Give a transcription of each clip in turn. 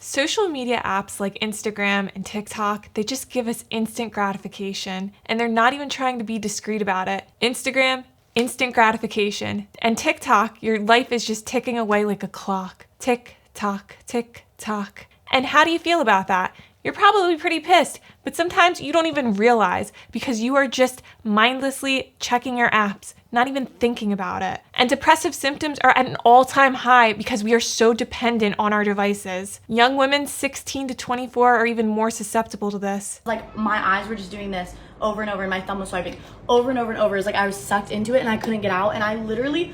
Social media apps like Instagram and TikTok, they just give us instant gratification, and they're not even trying to be discreet about it. Instagram, instant gratification. And TikTok, your life is just ticking away like a clock. Tick, tock, tick, tock. And how do you feel about that? You're probably pretty pissed, but sometimes you don't even realize because you are just mindlessly checking your apps, not even thinking about it. And depressive symptoms are at an all-time high because we are so dependent on our devices. Young women 16 to 24 are even more susceptible to this. Like my eyes were just doing this over and over and my thumb was swiping over and over and over. It's like I was sucked into it and I couldn't get out, and I literally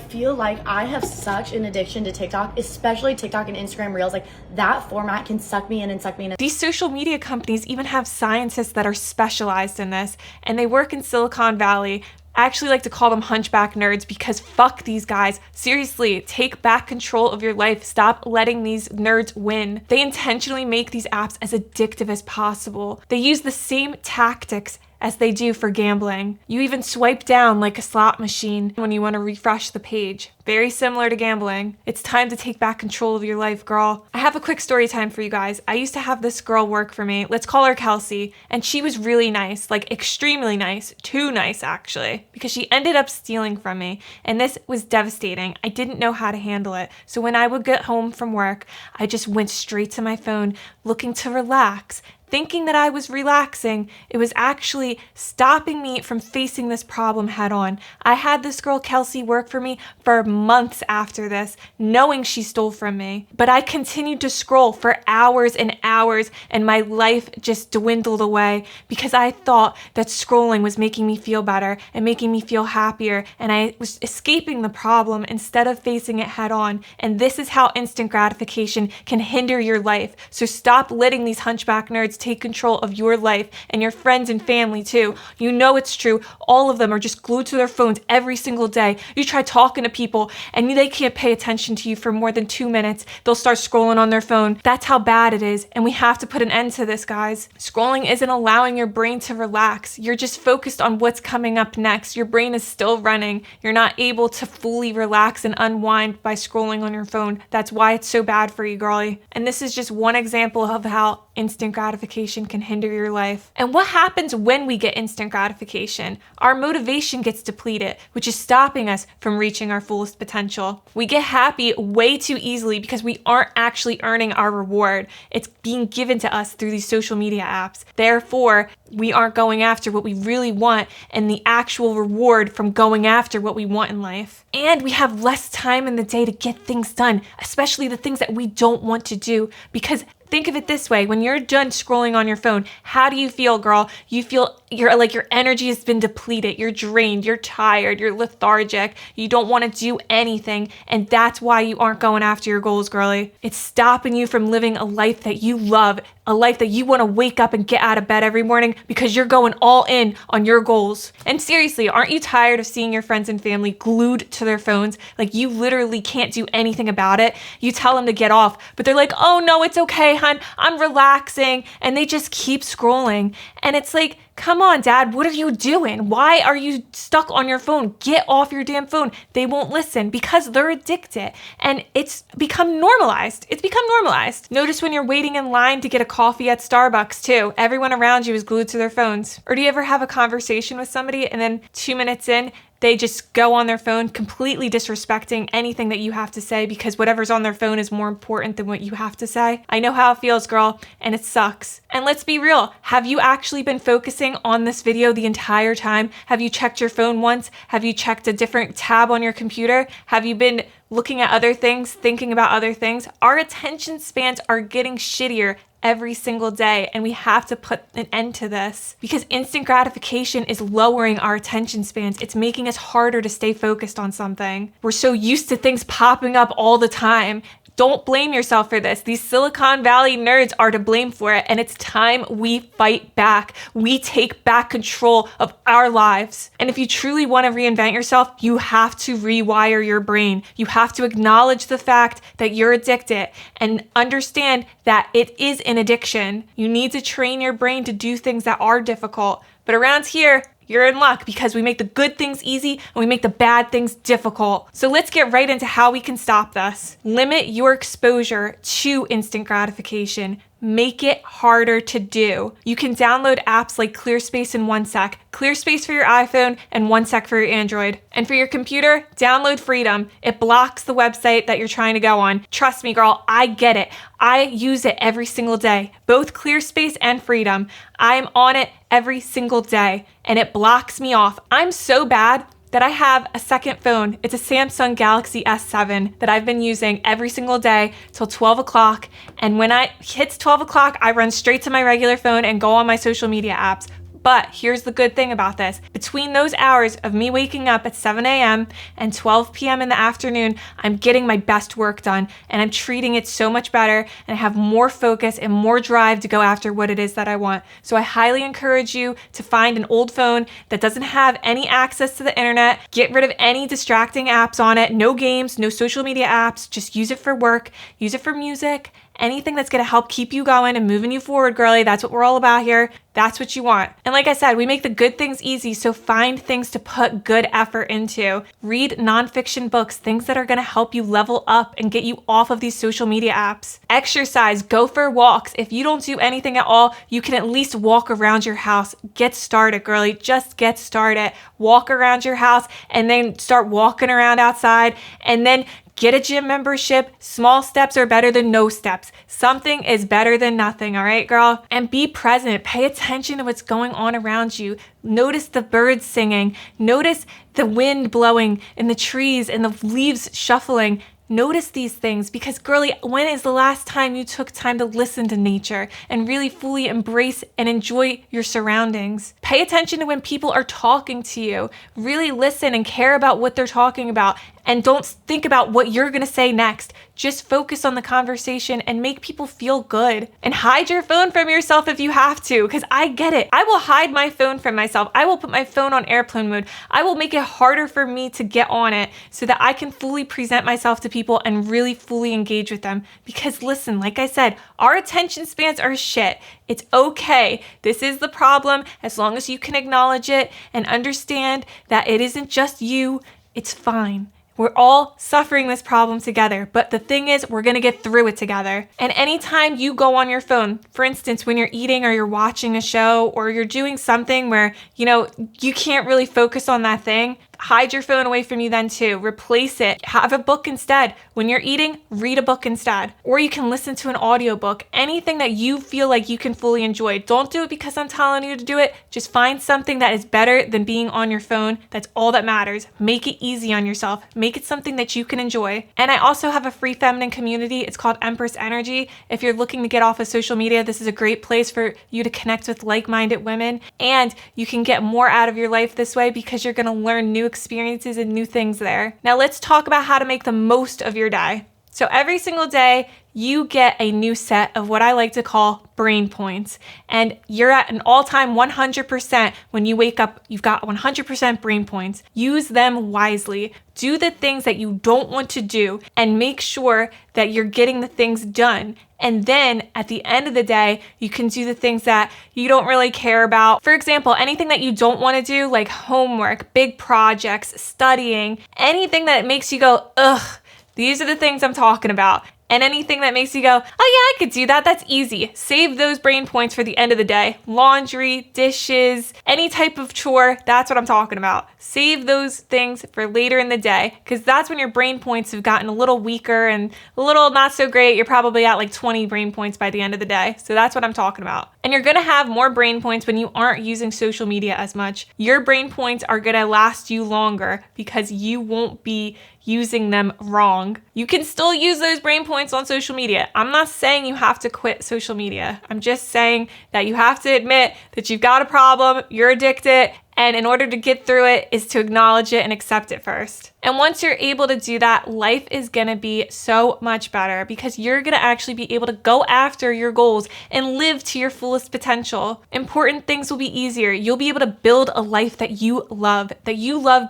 feel like I have such an addiction to TikTok, especially TikTok and Instagram Reels. Like that format can suck me in and suck me in. These social media companies even have scientists that are specialized in this, and they work in Silicon Valley. I actually like to call them hunchback nerds because fuck these guys. Seriously, take back control of your life. Stop letting these nerds win. They intentionally make these apps as addictive as possible. They use the same tactics as they do for gambling. You even swipe down like a slot machine when you want to refresh the page. Very similar to gambling. It's time to take back control of your life, girl. I have a quick story time for you guys. I used to have this girl work for me. Let's call her Kelsey. And she was really nice, like extremely nice. Too nice, actually, because she ended up stealing from me. And this was devastating. I didn't know how to handle it. So when I would get home from work, I just went straight to my phone looking to relax. Thinking that I was relaxing, it was actually stopping me from facing this problem head on. I had this girl Kelsey work for me for months after this, knowing she stole from me. But I continued to scroll for hours and hours, and my life just dwindled away because I thought that scrolling was making me feel better and making me feel happier, and I was escaping the problem instead of facing it head on. And this is how instant gratification can hinder your life. So stop letting these hunchback nerds take control of your life and your friends and family too. You know it's true. All of them are just glued to their phones every single day. You try talking to people and they can't pay attention to you for more than 2 minutes. They'll start scrolling on their phone. That's how bad it is. And we have to put an end to this, guys. Scrolling isn't allowing your brain to relax. You're just focused on what's coming up next. Your brain is still running. You're not able to fully relax and unwind by scrolling on your phone. That's why it's so bad for you, girlie. And this is just one example of how instant gratification can hinder your life. And what happens when we get instant gratification? Our motivation gets depleted, which is stopping us from reaching our fullest potential. We get happy way too easily because we aren't actually earning our reward. It's being given to us through these social media apps. Therefore, we aren't going after what we really want and the actual reward from going after what we want in life. And we have less time in the day to get things done, especially the things that we don't want to do, because think of it this way. When you're done scrolling on your phone, how do you feel, girl? You feel your energy has been depleted. You're drained. You're tired. You're lethargic. You don't want to do anything. And that's why you aren't going after your goals, girlie. It's stopping you from living a life that you love, a life that you want to wake up and get out of bed every morning because you're going all in on your goals. And seriously, aren't you tired of seeing your friends and family glued to their phones? Like you literally can't do anything about it. You tell them to get off, but they're like, oh no, it's okay, hon. I'm relaxing. And they just keep scrolling. And it's like, come on, Dad, what are you doing? Why are you stuck on your phone? Get off your damn phone. They won't listen because they're addicted. And it's become normalized. It's become normalized. Notice when you're waiting in line to get a coffee at Starbucks too, everyone around you is glued to their phones. Or do you ever have a conversation with somebody and then 2 minutes in, they just go on their phone, completely disrespecting anything that you have to say because whatever's on their phone is more important than what you have to say? I know how it feels, girl, and it sucks. And let's be real. Have you actually been focusing on this video the entire time? Have you checked your phone once? Have you checked a different tab on your computer? Have you been looking at other things, thinking about other things? Our attention spans are getting shittier every single day, and we have to put an end to this because instant gratification is lowering our attention spans. It's making us harder to stay focused on something. We're so used to things popping up all the time. Don't blame yourself for this. These Silicon Valley nerds are to blame for it, and it's time we fight back. We take back control of our lives. And if you truly want to reinvent yourself, you have to rewire your brain. You have to acknowledge the fact that you're addicted and understand that it is an addiction. You need to train your brain to do things that are difficult. But around here, you're in luck because we make the good things easy and we make the bad things difficult. So let's get right into how we can stop this. Limit your exposure to instant gratification. Make it harder to do. You can download apps like ClearSpace in 1 sec, ClearSpace for your iPhone and 1 sec for your Android. And for your computer, download Freedom. It blocks the website that you're trying to go on. Trust me, girl, I get it. I use it every single day, both ClearSpace and Freedom. I'm on it every single day and it blocks me off. I'm so bad that I have a second phone. It's a Samsung Galaxy S7 that I've been using every single day till 12 o'clock. And when it hits 12 o'clock, I run straight to my regular phone and go on my social media apps. But here's the good thing about this. Between those hours of me waking up at 7 a.m. and 12 p.m. in the afternoon, I'm getting my best work done and I'm treating it so much better and I have more focus and more drive to go after what it is that I want. So I highly encourage you to find an old phone that doesn't have any access to the internet. Get rid of any distracting apps on it. No games, no social media apps. Just use it for work, use it for music, anything that's going to help keep you going and moving you forward, girly. That's what we're all about here. That's what you want. And like I said, we make the good things easy, so find things to put good effort into. Read nonfiction books, things that are going to help you level up and get you off of these social media apps. Exercise, go for walks. If you don't do anything at all, you can at least walk around your house. Get started, girly. Just get started. Walk around your house and then start walking around outside and then get a gym membership. Small steps are better than no steps. Something is better than nothing, all right, girl? And be present. Pay attention to what's going on around you. Notice the birds singing. Notice the wind blowing in the trees and the leaves shuffling. Notice these things because, girly, when is the last time you took time to listen to nature and really fully embrace and enjoy your surroundings? Pay attention to when people are talking to you. Really listen and care about what they're talking about. And don't think about what you're going to say next. Just focus on the conversation and make people feel good. And hide your phone from yourself if you have to, because I get it. I will hide my phone from myself. I will put my phone on airplane mode. I will make it harder for me to get on it so that I can fully present myself to people and really fully engage with them. Because listen, like I said, our attention spans are shit. It's okay. This is the problem. As long as you can acknowledge it and understand that it isn't just you, it's fine. We're all suffering this problem together, but the thing is, we're gonna get through it together. And anytime you go on your phone, for instance, when you're eating or you're watching a show or you're doing something where, you can't really focus on that thing, hide your phone away from you then too. Replace it. Have a book instead. When you're eating, read a book instead. Or you can listen to an audiobook. Anything that you feel like you can fully enjoy. Don't do it because I'm telling you to do it. Just find something that is better than being on your phone. That's all that matters. Make it easy on yourself. Make it something that you can enjoy. And I also have a free feminine community. It's called Empress Energy. If you're looking to get off of social media, this is a great place for you to connect with like-minded women. And you can get more out of your life this way because you're going to learn new experiences and new things there. Now let's talk about how to make the most of your day. So every single day, you get a new set of what I like to call brain points. And you're at an all-time 100%. When you wake up, you've got 100% brain points. Use them wisely. Do the things that you don't want to do and make sure that you're getting the things done. And then at the end of the day, you can do the things that you don't really care about. For example, anything that you don't want to do, like homework, big projects, studying, anything that makes you go, ugh, these are the things I'm talking about. And anything that makes you go, oh yeah, I could do that, that's easy. Save those brain points for the end of the day. Laundry, dishes, any type of chore, that's what I'm talking about. Save those things for later in the day, because that's when your brain points have gotten a little weaker and a little not so great. You're probably at like 20 brain points by the end of the day. So that's what I'm talking about. And you're gonna have more brain points when you aren't using social media as much. Your brain points are gonna last you longer because you won't be using them wrong. You can still use those brain points on social media. I'm not saying you have to quit social media. I'm just saying that you have to admit that you've got a problem, you're addicted, and in order to get through it is to acknowledge it and accept it first. And once you're able to do that, life is gonna be so much better because you're gonna actually be able to go after your goals and live to your fullest potential. Important things will be easier. You'll be able to build a life that you love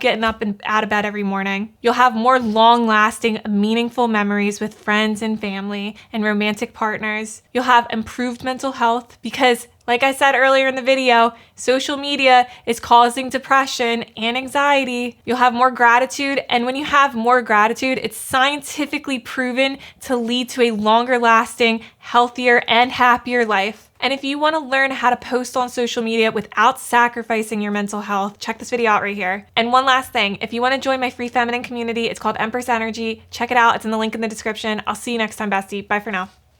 getting up and out of bed every morning. You'll have more long-lasting, meaningful memories with friends and family and romantic partners. You'll have improved mental health because Like I said earlier in the video, social media is causing depression and anxiety. You'll have more gratitude, and when you have more gratitude, it's scientifically proven to lead to a longer lasting, healthier, and happier life. And if you want to learn how to post on social media without sacrificing your mental health, check this video out right here. And one last thing, if you want to join my free feminine community, it's called Empress Energy. Check it out. It's in the link in the description. I'll see you next time, bestie. Bye for now.